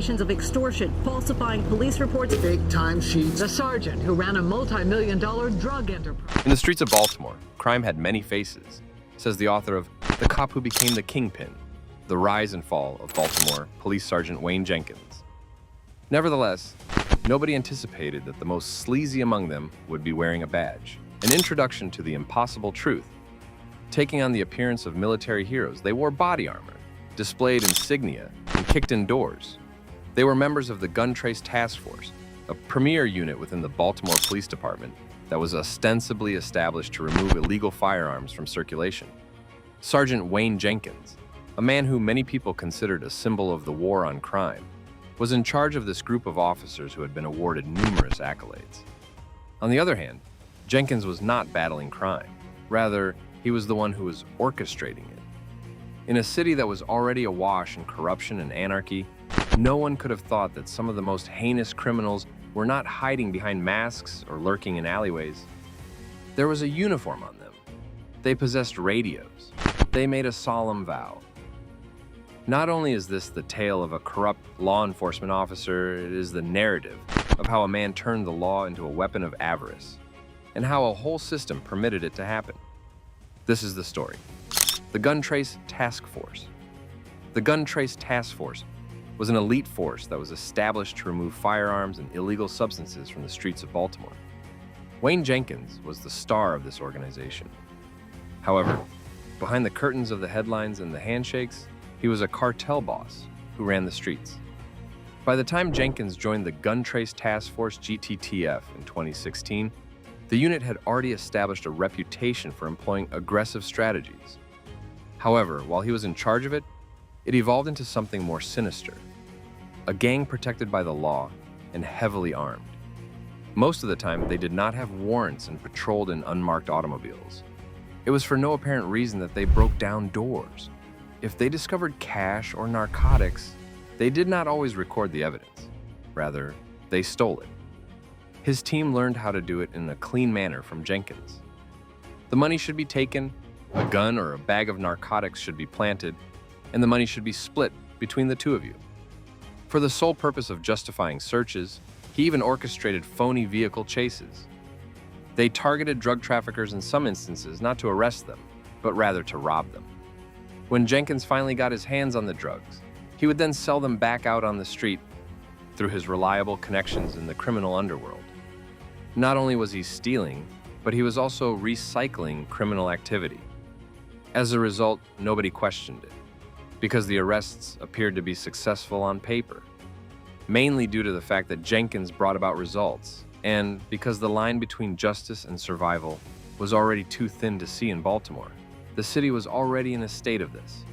accusations of extortion, falsifying police reports, fake timesheets. The sergeant who ran a multi-million-dollar drug enterprise. In the streets of Baltimore, crime had many faces, says the author of The Cop Who Became the Kingpin, The Rise and Fall of Baltimore Police Sergeant Wayne Jenkins. Nevertheless, nobody anticipated that the most sleazy among them would be wearing a badge, an introduction to the impossible truth. Taking on the appearance of military heroes, they wore body armor, displayed insignia, and kicked in doors. They were members of the Gun Trace Task Force, a premier unit within the Baltimore Police Department that was ostensibly established to remove illegal firearms from circulation. Sergeant Wayne Jenkins, a man who many people considered a symbol of the war on crime, was in charge of this group of officers who had been awarded numerous accolades. On the other hand, Jenkins was not battling crime. Rather, he was the one who was orchestrating it. In a city that was already awash in corruption and anarchy, no one could have thought that some of the most heinous criminals were not hiding behind masks or lurking in alleyways. There was a uniform on them. They possessed radios. They made a solemn vow. Not only is this the tale of a corrupt law enforcement officer, it is the narrative of how a man turned the law into a weapon of avarice, and how a whole system permitted it to happen. This is the story. The Gun Trace Task Force. The Gun Trace Task Force was an elite force that was established to remove firearms and illegal substances from the streets of Baltimore. Wayne Jenkins was the star of this organization. However, behind the curtains of the headlines and the handshakes, he was a cartel boss who ran the streets. By the time Jenkins joined the Gun Trace Task Force GTTF in 2016, the unit had already established a reputation for employing aggressive strategies. However, while he was in charge of it, it evolved into something more sinister. A gang protected by the law and heavily armed. Most of the time, they did not have warrants and patrolled in unmarked automobiles. It was for no apparent reason that they broke down doors. If they discovered cash or narcotics, they did not always record the evidence. Rather, they stole it. His team learned how to do it in a clean manner from Jenkins. The money should be taken, a gun or a bag of narcotics should be planted, and the money should be split between the two of you. For the sole purpose of justifying searches, he even orchestrated phony vehicle chases. They targeted drug traffickers in some instances not to arrest them, but rather to rob them. When Jenkins finally got his hands on the drugs, he would then sell them back out on the street through his reliable connections in the criminal underworld. Not only was he stealing, but he was also recycling criminal activity. As a result, nobody questioned it, because the arrests appeared to be successful on paper, mainly due to the fact that Jenkins brought about results, and because the line between justice and survival was already too thin to see in Baltimore. The city was already in a state of this.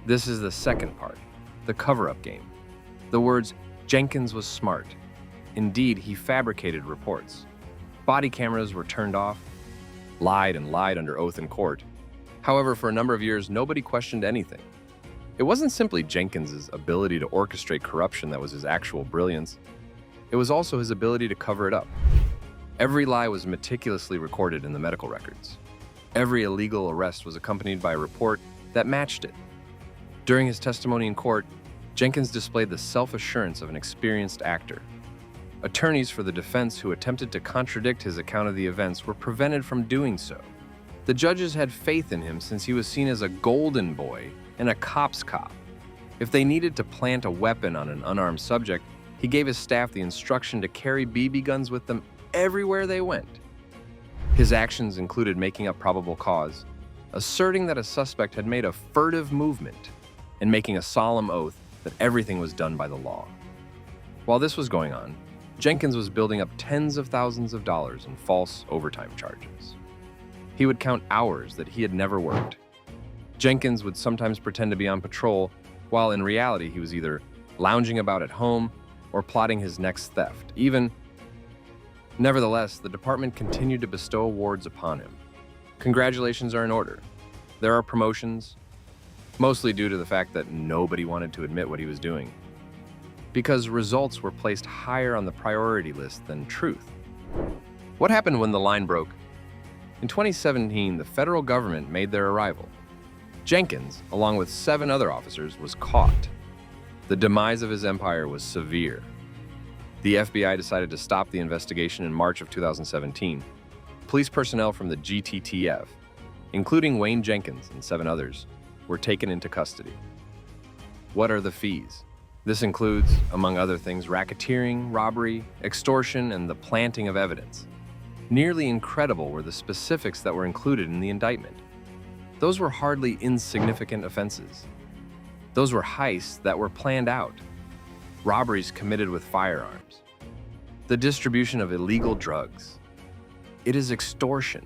This is the second part, the cover-up game. The words, Jenkins was smart. Indeed, he fabricated reports. Body cameras were turned off, lied and lied under oath in court. However, for a number of years, nobody questioned anything. It wasn't simply Jenkins's ability to orchestrate corruption that was his actual brilliance. It was also his ability to cover it up. Every lie was meticulously recorded in the medical records. Every illegal arrest was accompanied by a report that matched it. During his testimony in court, Jenkins displayed the self-assurance of an experienced actor. Attorneys for the defense who attempted to contradict his account of the events were prevented from doing so. The judges had faith in him since he was seen as a golden boy and a cop's cop. If they needed to plant a weapon on an unarmed subject, he gave his staff the instruction to carry BB guns with them everywhere they went. His actions included making up probable cause, asserting that a suspect had made a furtive movement, and making a solemn oath that everything was done by the law. While this was going on, Jenkins was building up tens of thousands of dollars in false overtime charges. He would count hours that he had never worked. Jenkins would sometimes pretend to be on patrol, while in reality he was either lounging about at home or plotting his next theft. Nevertheless, the department continued to bestow awards upon him. Congratulations are in order. There are promotions, mostly due to the fact that nobody wanted to admit what he was doing, because results were placed higher on the priority list than truth. What happened when the line broke? In 2017, the federal government made their arrival. Jenkins, along with 7 other officers, was caught. The demise of his empire was severe. The FBI decided to stop the investigation in March of 2017. Police personnel from the GTTF, including Wayne Jenkins and 7 others, were taken into custody. What are the fees? This includes, among other things, racketeering, robbery, extortion, and the planting of evidence. Nearly incredible were the specifics that were included in the indictment. Those were hardly insignificant offenses. Those were heists that were planned out, robberies committed with firearms, the distribution of illegal drugs. It is extortion.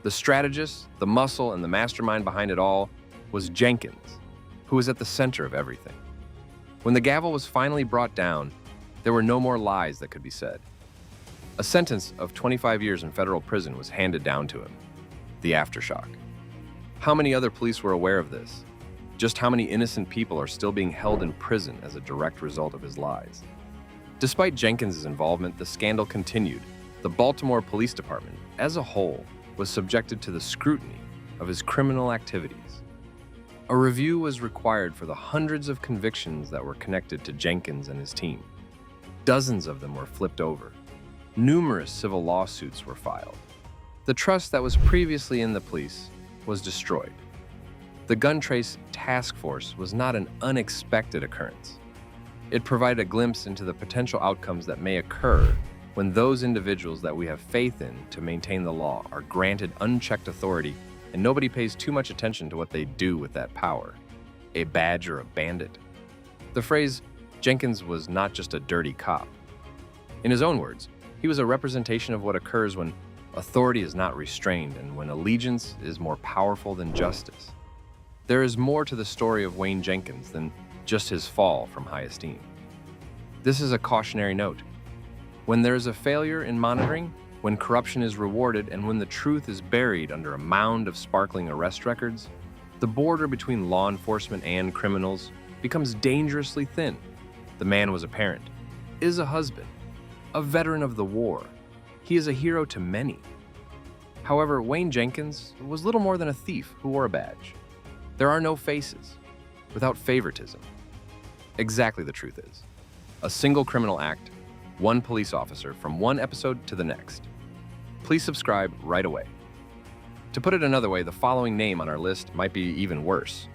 The strategist, the muscle, and the mastermind behind it all was Jenkins, who was at the center of everything. When the gavel was finally brought down, there were no more lies that could be said. A sentence of 25 years in federal prison was handed down to him. The aftershock. How many other police were aware of this? Just how many innocent people are still being held in prison as a direct result of his lies? Despite Jenkins' involvement, the scandal continued. The Baltimore Police Department, as a whole, was subjected to the scrutiny of his criminal activities. A review was required for the hundreds of convictions that were connected to Jenkins and his team. Dozens of them were flipped over. Numerous civil lawsuits were filed. The trust that was previously in the police was destroyed. The gun trace task force was not an unexpected occurrence. It provided a glimpse into the potential outcomes that may occur when those individuals that we have faith in to maintain the law are granted unchecked authority and nobody pays too much attention to what they do with that power, a badge or a bandit. The phrase, Jenkins was not just a dirty cop. In his own words, he was a representation of what occurs when authority is not restrained and when allegiance is more powerful than justice. There is more to the story of Wayne Jenkins than just his fall from high esteem. This is a cautionary note. When there is a failure in monitoring, when corruption is rewarded, and when the truth is buried under a mound of sparkling arrest records, the border between law enforcement and criminals becomes dangerously thin. The man was a parent, is a husband, a veteran of the war. He is a hero to many. However, Wayne Jenkins was little more than a thief who wore a badge. There are no faces, without favoritism. Exactly the truth is. A single criminal act, one police officer from one episode to the next. Please subscribe right away. To put it another way, the following name on our list might be even worse.